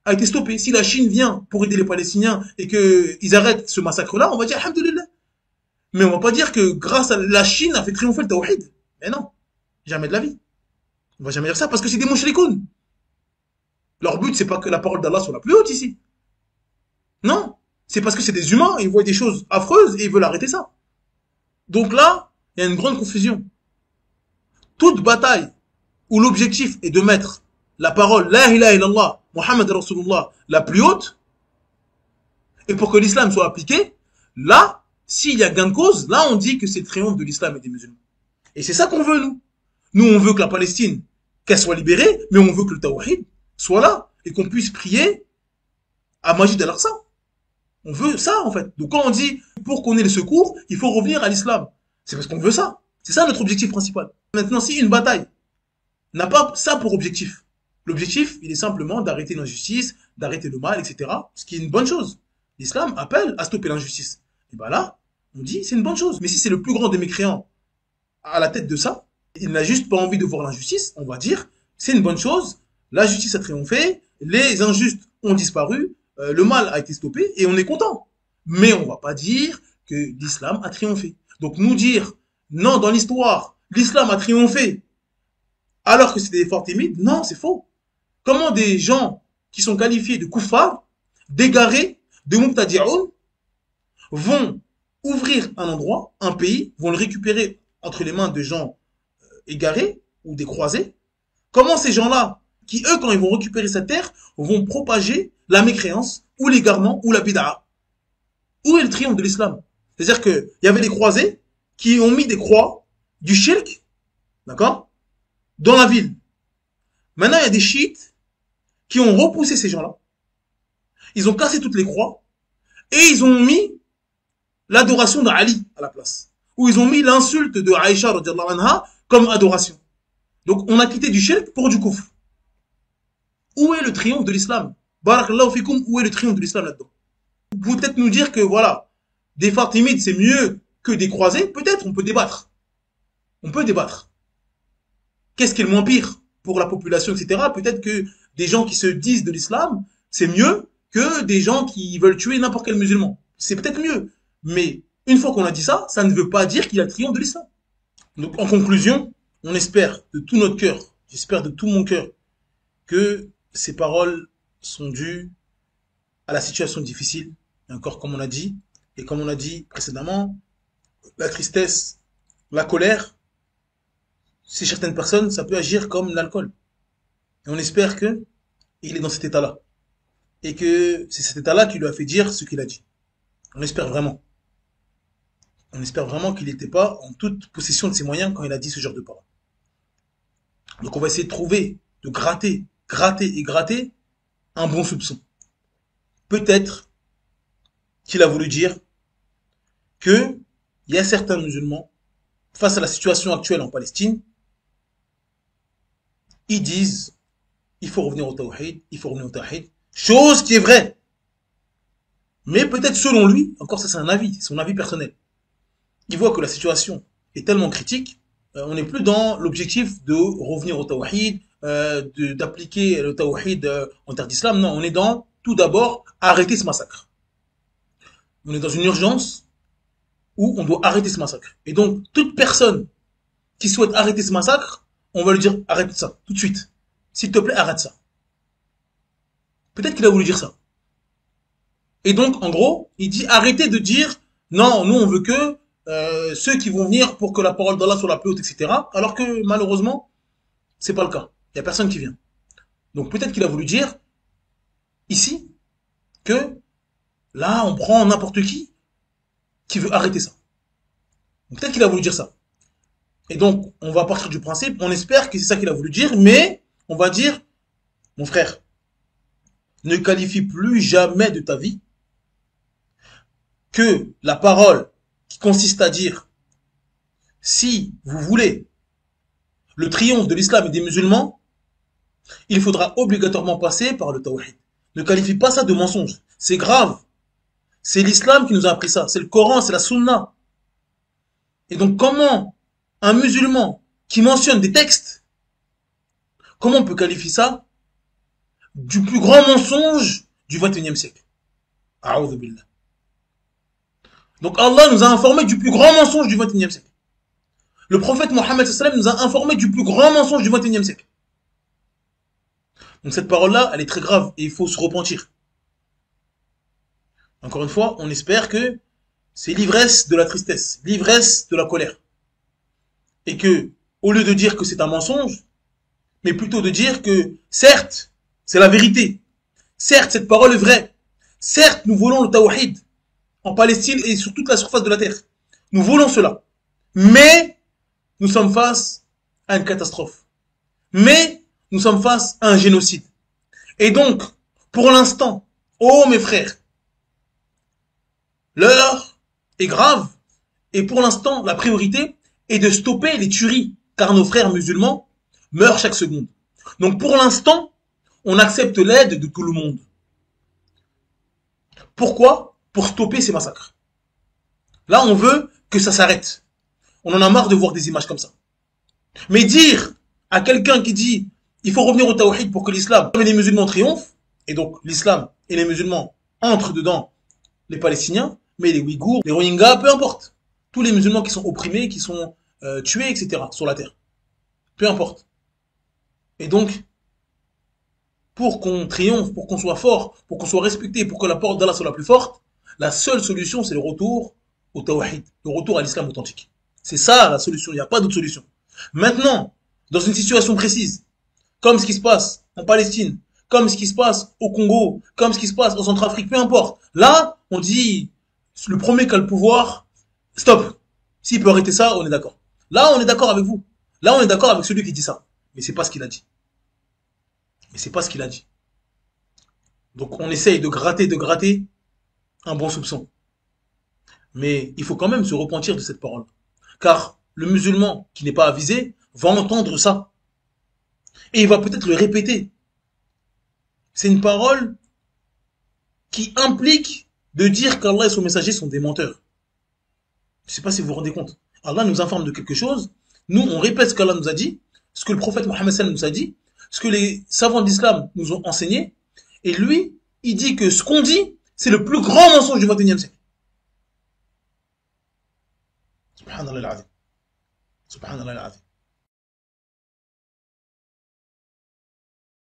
a été stoppée. Si la Chine vient pour aider les Palestiniens et qu'ils arrêtent ce massacre-là, on va dire alhamdoulilah. Mais on va pas dire que grâce à la Chine a fait triompher le tawhid. Mais non, jamais de la vie. On va jamais dire ça parce que c'est des mouchrikoun. Leur but, c'est pas que la parole d'Allah soit la plus haute ici. Non, c'est parce que c'est des humains, ils voient des choses affreuses et ils veulent arrêter ça. Donc là, il y a une grande confusion. Toute bataille où l'objectif est de mettre la parole La ilaha illallah, Muhammad Rasulullah, la plus haute, et pour que l'islam soit appliqué, là, s'il y a gain de cause, là on dit que c'est le triomphe de l'islam et des musulmans. Et c'est ça qu'on veut, nous. Nous, on veut que la Palestine, qu'elle soit libérée, mais on veut que le tawhid soit là, et qu'on puisse prier à Majid al-Aqsa. On veut ça, en fait. Donc quand on dit, pour qu'on ait le secours, il faut revenir à l'islam. C'est parce qu'on veut ça. C'est ça notre objectif principal. Maintenant, si une bataille n'a pas ça pour objectif, l'objectif, il est simplement d'arrêter l'injustice, d'arrêter le mal, etc. Ce qui est une bonne chose. L'islam appelle à stopper l'injustice. Et ben là, on dit, c'est une bonne chose. Mais si c'est le plus grand des mécréants à la tête de ça, il n'a juste pas envie de voir l'injustice, on va dire, c'est une bonne chose, la justice a triomphé, les injustes ont disparu, le mal a été stoppé, et on est content. Mais on va pas dire que l'islam a triomphé. Donc nous dire, non, dans l'histoire, l'islam a triomphé, alors que c'était des forts timides, non, c'est faux. Comment des gens qui sont qualifiés de kuffar, d'égarés, de mubtadi'oun, vont ouvrir un endroit, un pays, vont le récupérer entre les mains de gens égarés ou des croisés? Comment ces gens-là, qui eux, quand ils vont récupérer cette terre, vont propager la mécréance, ou l'égarement, ou la bid'a? Où est le triomphe de l'islam? C'est-à-dire qu'il y avait des croisés qui ont mis des croix du shirk, d'accord, dans la ville. Maintenant, il y a des chiites qui ont repoussé ces gens-là. Ils ont cassé toutes les croix et ils ont mis l'adoration d'Ali à la place. Ou ils ont mis l'insulte de Aïcha radhiyallahu anha comme adoration. Donc, on a quitté du shirk pour du kufr. Où est le triomphe de l'islam? Barakallahu fikoum, où est le triomphe de l'islam là-dedans? Vous pouvez peut-être nous dire que, voilà, des Fatimides, c'est mieux que des croisés. Peut-être, on peut débattre. On peut débattre. Qu'est-ce qui est le moins pire? pour la population, etc. Peut-être que des gens qui se disent de l'islam, c'est mieux que des gens qui veulent tuer n'importe quel musulman. C'est peut-être mieux. Mais une fois qu'on a dit ça, ça ne veut pas dire qu'il y a le triomphe de l'islam. Donc en conclusion, on espère de tout notre cœur, j'espère de tout mon cœur, que ces paroles sont dues à la situation difficile, et encore comme on a dit, et comme on a dit précédemment, la tristesse, la colère, chez certaines personnes, ça peut agir comme l'alcool. Et on espère que il est dans cet état-là. Et que c'est cet état-là qui lui a fait dire ce qu'il a dit. On espère vraiment. On espère vraiment qu'il n'était pas en toute possession de ses moyens quand il a dit ce genre de paroles. Donc on va essayer de trouver, de gratter un bon soupçon. Peut-être qu'il a voulu dire que il y a certains musulmans, face à la situation actuelle en Palestine, ils disent il faut revenir au tawhid, il faut revenir au tawhid, chose qui est vraie. Mais peut-être selon lui, encore ça c'est un avis, c'est son avis personnel. Il voit que la situation est tellement critique, on n'est plus dans l'objectif de revenir au tawhid, d'appliquer le tawhid en terre d'islam. Non, on est dans, tout d'abord, arrêter ce massacre. On est dans une urgence où on doit arrêter ce massacre. Et donc, toute personne qui souhaite arrêter ce massacre, on va lui dire, arrête ça, tout de suite. S'il te plaît, arrête ça. Peut-être qu'il a voulu dire ça. Et donc, en gros, il dit, arrêtez de dire, non, nous on veut que ceux qui vont venir pour que la parole d'Allah soit la plus haute, etc. Alors que, malheureusement, c'est pas le cas. Il y a personne qui vient. Donc, peut-être qu'il a voulu dire, ici, que, là, on prend n'importe qui veut arrêter ça. Donc, peut-être qu'il a voulu dire ça. Et donc, on va partir du principe, on espère que c'est ça qu'il a voulu dire, mais, on va dire, mon frère, ne qualifie plus jamais de ta vie que la parole qui consiste à dire si vous voulez le triomphe de l'islam et des musulmans, il faudra obligatoirement passer par le tawhid. Ne qualifie pas ça de mensonge. C'est grave. C'est l'islam qui nous a appris ça. C'est le Coran, c'est la sunna. Et donc comment un musulman qui mentionne des textes, comment on peut qualifier ça du plus grand mensonge du XXIe siècle? A'udhu billah. Donc Allah nous a informé du plus grand mensonge du XXIe siècle. Le prophète Mohammed nous a informé du plus grand mensonge du XXIe siècle. Donc cette parole-là, elle est très grave et il faut se repentir. Encore une fois, on espère que c'est l'ivresse de la tristesse, l'ivresse de la colère. Et que, au lieu de dire que c'est un mensonge, mais plutôt de dire que, certes, c'est la vérité. Certes, cette parole est vraie. Certes, nous voulons le tawhid en Palestine et sur toute la surface de la terre. Nous voulons cela. Mais, nous sommes face à une catastrophe. Mais, nous sommes face à un génocide. Et donc, pour l'instant, oh mes frères, l'heure est grave. Et pour l'instant, la priorité est de stopper les tueries. Car nos frères musulmans meurent chaque seconde. Donc pour l'instant, on accepte l'aide de tout le monde. Pourquoi? Pour stopper ces massacres. Là, on veut que ça s'arrête. On en a marre de voir des images comme ça. Mais dire à quelqu'un qui dit il faut revenir au tawhid pour que l'islam et les musulmans triomphent, et donc l'islam et les musulmans entrent dedans les Palestiniens, mais les Ouïghours, les Rohingyas, peu importe. Tous les musulmans qui sont opprimés, qui sont tués, etc. sur la terre. Peu importe. Et donc, pour qu'on triomphe, pour qu'on soit fort, pour qu'on soit respecté, pour que la parole d'Allah soit la plus forte, la seule solution, c'est le retour au tawhid, le retour à l'islam authentique. C'est ça la solution, il n'y a pas d'autre solution. Maintenant, dans une situation précise, comme ce qui se passe en Palestine, comme ce qui se passe au Congo, comme ce qui se passe en Centrafrique, peu importe. Là, on dit, le premier qui a le pouvoir, stop. S'il peut arrêter ça, on est d'accord. Là, on est d'accord avec vous. Là, on est d'accord avec celui qui dit ça. Mais c'est pas ce qu'il a dit. Mais c'est pas ce qu'il a dit. Donc, on essaye de gratter un bon soupçon. Mais il faut quand même se repentir de cette parole. Car le musulman qui n'est pas avisé va entendre ça. Et il va peut-être le répéter. C'est une parole qui implique de dire qu'Allah et son messager sont des menteurs. Je ne sais pas si vous vous rendez compte. Allah nous informe de quelque chose. Nous, on répète ce qu'Allah nous a dit. ce que le prophète Mohammed sallam nous a dit, ce que les savants d'islam nous ont enseigné, et lui, il dit que ce qu'on dit, c'est le plus grand mensonge du 21e siècle. Subhanallah al-azim. Subhanallah al-azim.